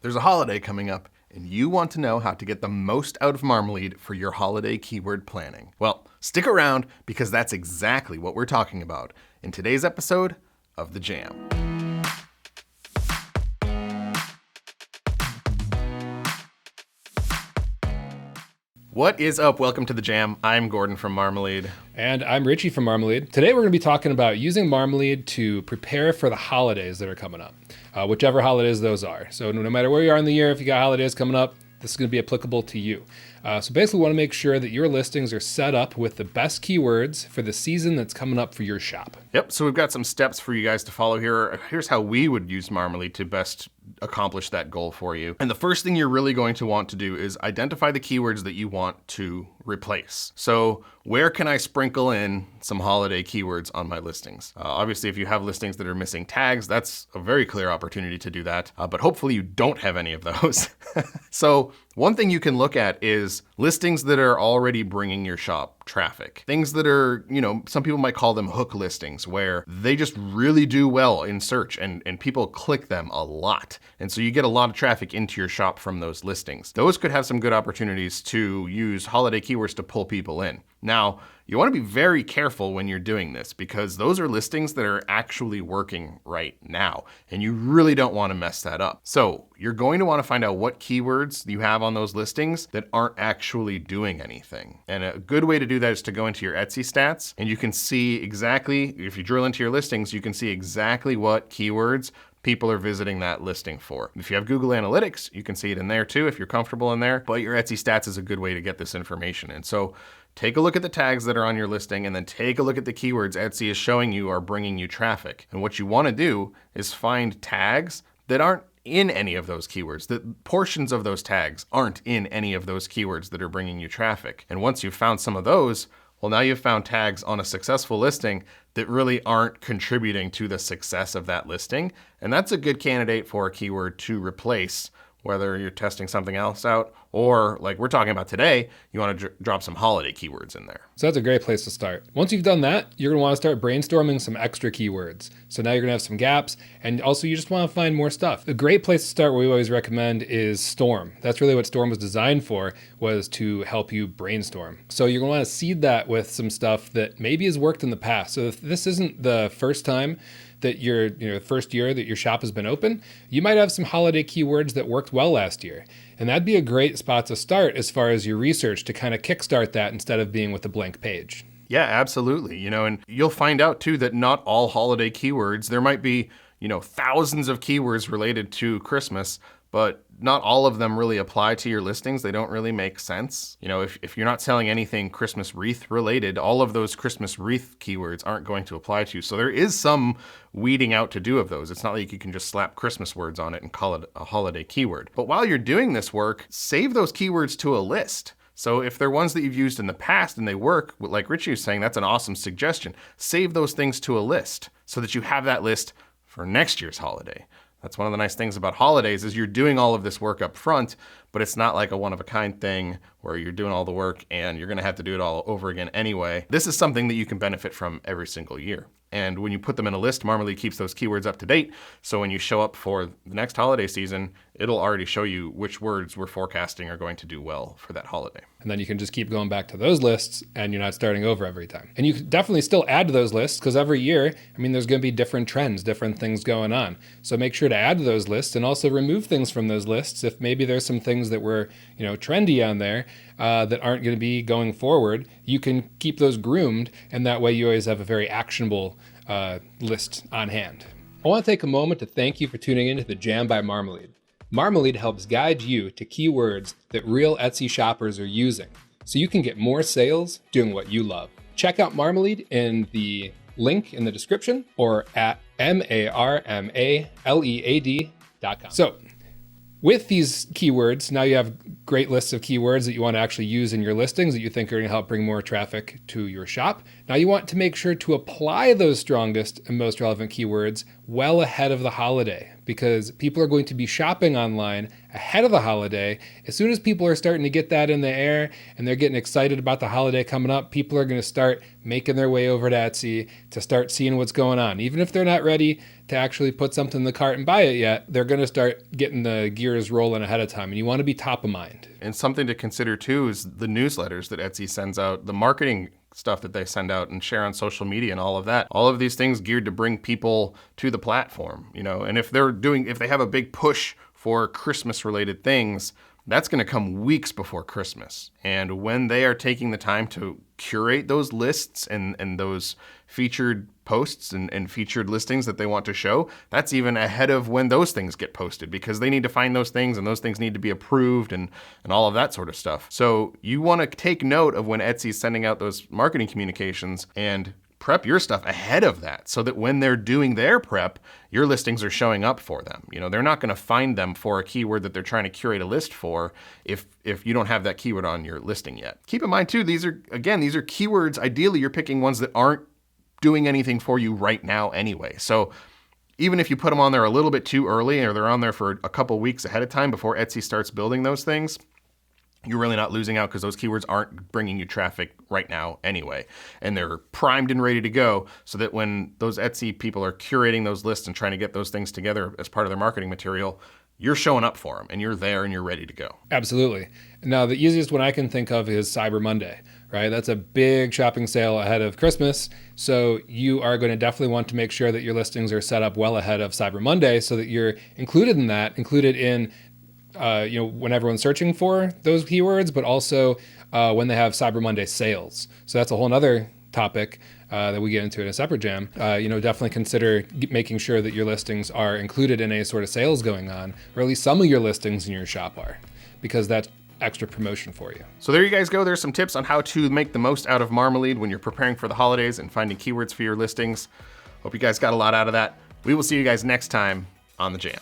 There's a holiday coming up, and you want to know how to get the most out of Marmalead for your holiday keyword planning. Well, stick around because that's exactly what we're talking about in today's episode of The Jam. What is up? Welcome to The Jam. I'm Gordon from Marmalead. And I'm Richie from Marmalead. Today we're going to be talking about using Marmalead to prepare for the holidays that are coming up, whichever holidays those are. So no matter where you are in the year, if you got holidays coming up, this is going to be applicable to you. So basically we want to make sure that your listings are set up with the best keywords for the season that's coming up for your shop. Yep, so we've got some steps for you guys to follow here. Here's how we would use Marmalead to best accomplish that goal for you. And the first thing you're really going to want to do is identify the keywords that you want to replace. So where can I sprinkle in some holiday keywords on my listings? Obviously, if you have listings that are missing tags, that's a very clear opportunity to do that. But hopefully you don't have any of those. So one thing you can look at is listings that are already bringing your shop traffic. Things that are, some people might call them hook listings, where they just really do well in search and people click them a lot. And so you get a lot of traffic into your shop from those listings. Those could have some good opportunities to use holiday keywords to pull people in. Now, you want to be very careful when you're doing this because those are listings that are actually working right now, and you really don't want to mess that up. So you're going to want to find out what keywords you have on those listings that aren't actually doing anything. And a good way to do that is to go into your Etsy stats, and you can see exactly, if you drill into your listings, you can see exactly what keywords people are visiting that listing for. If you have Google Analytics, you can see it in there too if you're comfortable in there, but your Etsy stats is a good way to get this information. And so take a look at the tags that are on your listing and then take a look at the keywords Etsy is showing you are bringing you traffic. And what you want to do is find tags that aren't in any of those keywords, that portions of those tags aren't in any of those keywords that are bringing you traffic. And once you've found some of those, well, now you've found tags on a successful listing that really aren't contributing to the success of that listing. And that's a good candidate for a keyword to replace, whether you're testing something else out or like we're talking about today, you want to drop some holiday keywords in there. So that's a great place to start. Once you've done that, you're going to want to start brainstorming some extra keywords. So now you're going to have some gaps, and also you just want to find more stuff. A great place to start, what we always recommend, is Storm. That's really what Storm was designed for, was to help you brainstorm. So you're going to want to seed that with some stuff that maybe has worked in the past. So if this isn't the first time that first year that your shop has been open, you might have some holiday keywords that worked well last year. And that'd be a great spot to start as far as your research to kind of kickstart that instead of being with a blank page. Yeah, absolutely. And you'll find out too that not all holiday keywords, there might be, thousands of keywords related to Christmas, but not all of them really apply to your listings. They don't really make sense. If you're not selling anything Christmas wreath related, all of those Christmas wreath keywords aren't going to apply to you. So there is some weeding out to do of those. It's not like you can just slap Christmas words on it and call it a holiday keyword. But while you're doing this work, save those keywords to a list. So if they're ones that you've used in the past and they work, like Richie was saying, that's an awesome suggestion. Save those things to a list so that you have that list for next year's holiday. That's one of the nice things about holidays is you're doing all of this work up front, but it's not like a one-of-a-kind thing where you're doing all the work and you're going to have to do it all over again anyway. This is something that you can benefit from every single year. And when you put them in a list, Marmalead keeps those keywords up to date. So when you show up for the next holiday season, it'll already show you which words we're forecasting are going to do well for that holiday. And then you can just keep going back to those lists and you're not starting over every time. And you can definitely still add to those lists because every year, there's going to be different trends, different things going on. So make sure to add to those lists and also remove things from those lists if maybe there's some things that were, trendy on there that aren't going to be going forward. You can keep those groomed, and that way you always have a very actionable list on hand. I want to take a moment to thank you for tuning into The Jam by Marmalead. Marmalead helps guide you to keywords that real Etsy shoppers are using, so you can get more sales doing what you love. Check out Marmalead in the link in the description or at marmalead.com. So with these keywords, now you have great lists of keywords that you want to actually use in your listings that you think are going to help bring more traffic to your shop. Now you want to make sure to apply those strongest and most relevant keywords well ahead of the holiday. because people are going to be shopping online ahead of the holiday. As soon as people are starting to get that in the air and they're getting excited about the holiday coming up, people are going to start making their way over to Etsy to start seeing what's going on. Even if they're not ready to actually put something in the cart and buy it yet, they're going to start getting the gears rolling ahead of time. And you want to be top of mind. And something to consider too is the newsletters that Etsy sends out, the marketing stuff that they send out and share on social media and all of that. All of these things geared to bring people to the platform, you know. And if they have a big push for Christmas related things, that's going to come weeks before Christmas. And when they are taking the time to curate those lists and those featured posts and featured listings that they want to show, that's even ahead of when those things get posted, because they need to find those things and those things need to be approved and all of that sort of stuff. So you want to take note of when Etsy's sending out those marketing communications and prep your stuff ahead of that, so that when they're doing their prep, your listings are showing up for them. You know, they're not going to find them for a keyword that they're trying to curate a list for if you don't have that keyword on your listing yet. Keep in mind too, these are keywords. Ideally, you're picking ones that aren't doing anything for you right now anyway. So even if you put them on there a little bit too early, or they're on there for a couple weeks ahead of time before Etsy starts building those things, you're really not losing out, because those keywords aren't bringing you traffic right now anyway. And they're primed and ready to go, so that when those Etsy people are curating those lists and trying to get those things together as part of their marketing material, you're showing up for them and you're there and you're ready to go. Absolutely. Now, the easiest one I can think of is Cyber Monday, right? That's a big shopping sale ahead of Christmas. So you are going to definitely want to make sure that your listings are set up well ahead of Cyber Monday, so that you're included in when everyone's searching for those keywords, but also when they have Cyber Monday sales. So that's a whole nother topic that we get into in a separate jam. Definitely consider making sure that your listings are included in a sort of sales going on, or at least some of your listings in your shop are, because that's extra promotion for you. So there you guys go. There's some tips on how to make the most out of Marmalead when you're preparing for the holidays and finding keywords for your listings. Hope you guys got a lot out of that. We will see you guys next time on the Jam.